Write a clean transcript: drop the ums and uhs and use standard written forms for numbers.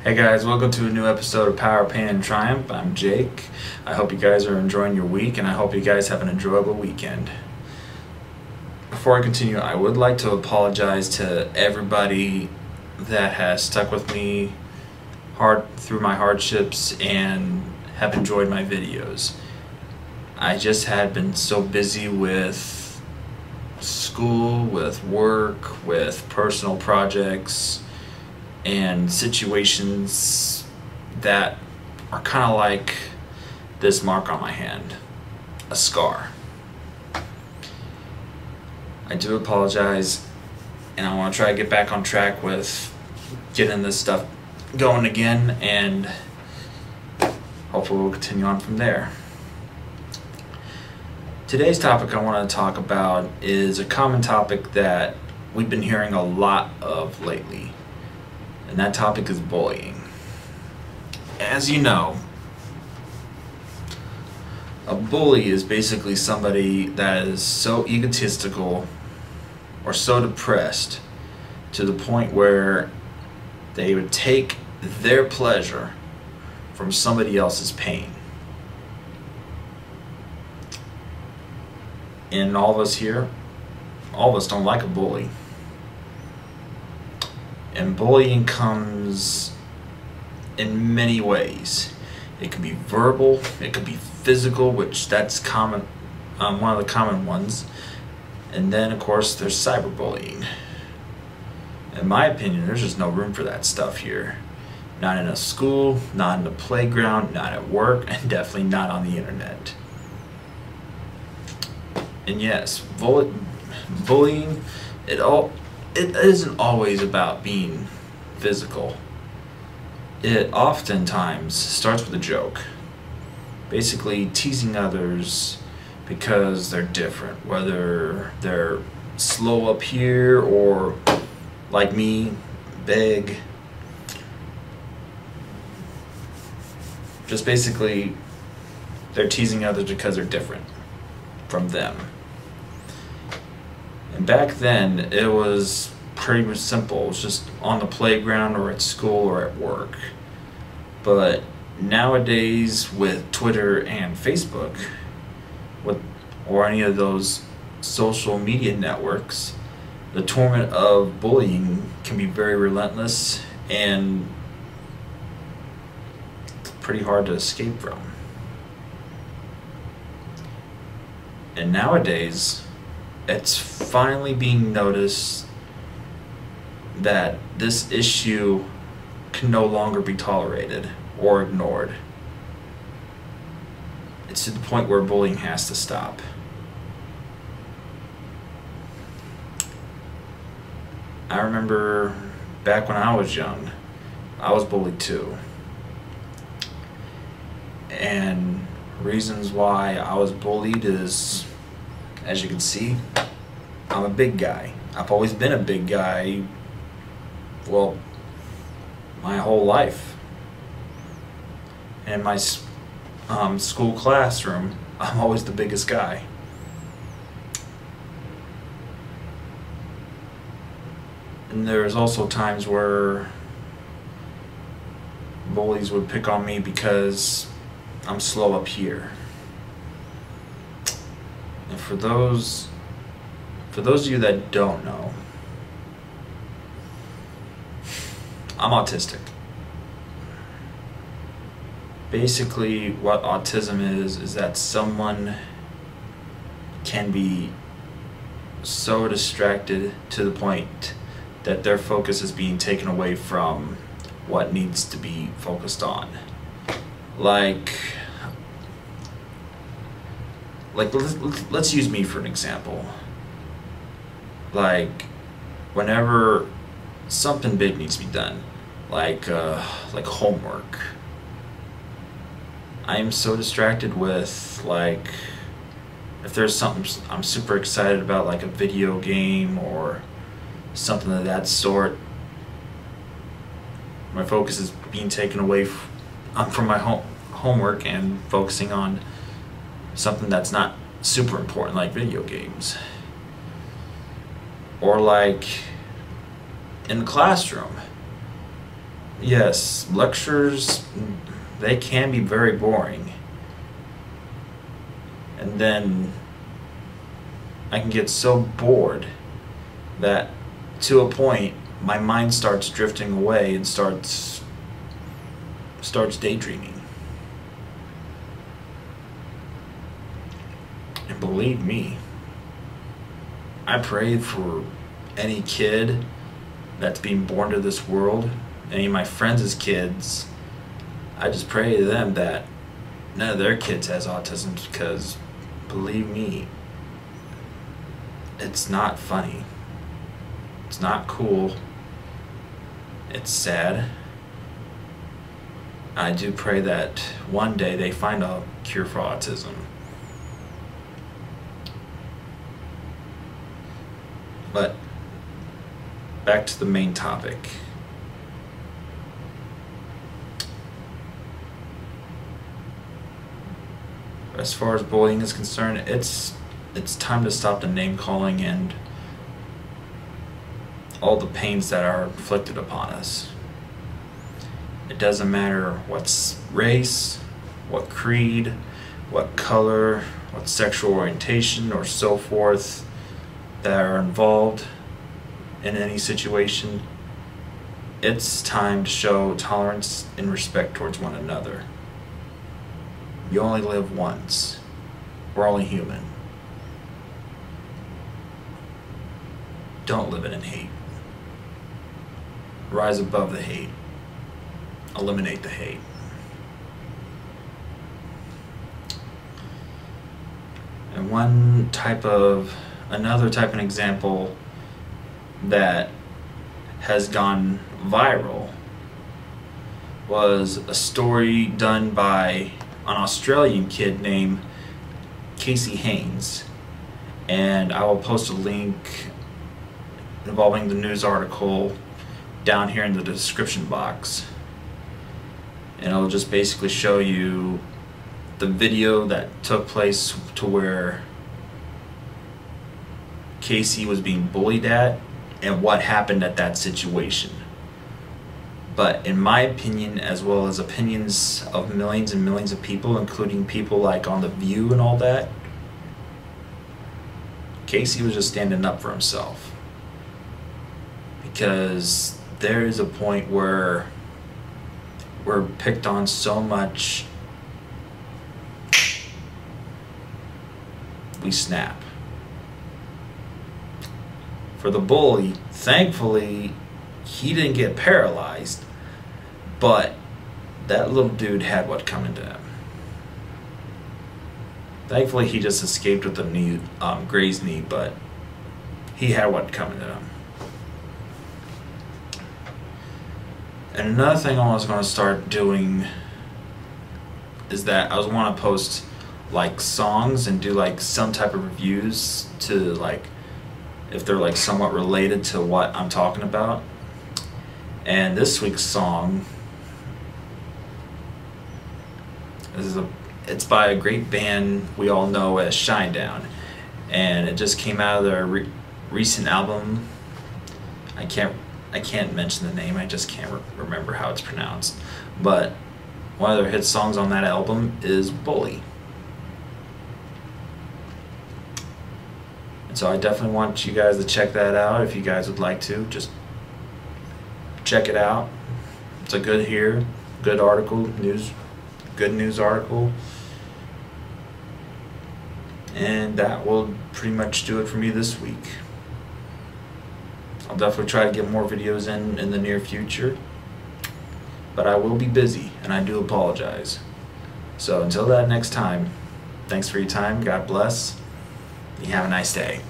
Hey guys, welcome to a new episode of Power, Pain, and Triumph. I'm Jake. I hope you guys are enjoying your week, and I hope you guys have an enjoyable weekend. Before I continue, I would like to apologize to everybody that has stuck with me through my hardships and have enjoyed my videos. I just had been so busy with school, with work, with personal projects, and situations that are kind of like this mark on my hand, a scar. I do apologize, and I want to try to get back on track with getting this stuff going again, and hopefully we'll continue on from there. Today's topic I want to talk about is a common topic that we've been hearing a lot of lately. And that topic is bullying. As you know, a bully is basically somebody that is so egotistical or so depressed to the point where they would take their pleasure from somebody else's pain. And all of us here, all of us don't like a bully. And bullying comes in many ways. It can be verbal, it could be physical, which that's common, one of the common ones. And then of course there's cyberbullying. In my opinion, there's just no room for that stuff here. Not in a school, not in the playground, not at work, and definitely not on the internet. And yes, bullying, it isn't always about being physical. It oftentimes starts with a joke. Basically teasing others because they're different, whether they're slow up here or like me, big. Just basically they're teasing others because they're different from them. And back then, it was pretty simple. It was just on the playground or at school or at work. But nowadays, with Twitter and Facebook, or any of those social media networks, the torment of bullying can be very relentless and pretty hard to escape from. And nowadays, it's finally being noticed that this issue can no longer be tolerated or ignored. It's to the point where bullying has to stop. I remember back when I was young, I was bullied too. And reasons why I was bullied is, as you can see, I'm a big guy. I've always been a big guy, well, my whole life. In my school classroom, I'm always the biggest guy. And there's also times where bullies would pick on me because I'm slow up here. And for those of you that don't know, I'm autistic. Basically, what autism is that someone can be so distracted to the point that their focus is being taken away from what needs to be focused on. Like let's use me for an example. Like whenever something big needs to be done, like homework, I am so distracted with, like, if there's something I'm super excited about, like a video game or something of that sort, my focus is being taken away from my homework and focusing on something that's not super important, like video games. Or like in the classroom, yes, lectures, they can be very boring. And then I can get so bored that to a point my mind starts drifting away and starts daydreaming. And believe me, I pray for any kid that's being born to this world, any of my friends' kids. I just pray to them that none of their kids has autism, because believe me, it's not funny. It's not cool. It's sad. I do pray that one day they find a cure for autism. But back to the main topic. As far as bullying is concerned, it's time to stop the name calling and all the pains that are inflicted upon us. It doesn't matter what's race, what creed, what color, what sexual orientation, or so forth that are involved in any situation. It's time to show tolerance and respect towards one another. You only live once. We're only human. Don't live in hate. Rise above the hate. Eliminate the hate. And another type of example that has gone viral was a story done by an Australian kid named Heynes, and I will post a link involving the news article down here in the description box, and it'll just basically show you the video that took place to where Casey was being bullied at and what happened at that situation. But in my opinion, as well as opinions of millions and millions of people, including people like on The View and all that, Casey was just standing up for himself. Because there is a point where we're picked on so much, we snap. For the bully, thankfully, he didn't get paralyzed, but that little dude had what coming to him. Thankfully, he just escaped with a knee, grazed knee, but he had what coming to him. And another thing I was going to start doing is that I was want to post like songs and do like some type of reviews to like if they're like somewhat related to what I'm talking about. And this week's song it's by a great band we all know as Shinedown, and it just came out of their recent album. I can't mention the name, I just can't remember how it's pronounced, but one of their hit songs on that album is Bully. And so I definitely want you guys to check that out. If you guys would like to, just check it out. It's a good article, good news article. And that will pretty much do it for me this week. I'll definitely try to get more videos in the near future, but I will be busy, and I do apologize. So until that next time, thanks for your time, God bless, you have a nice day.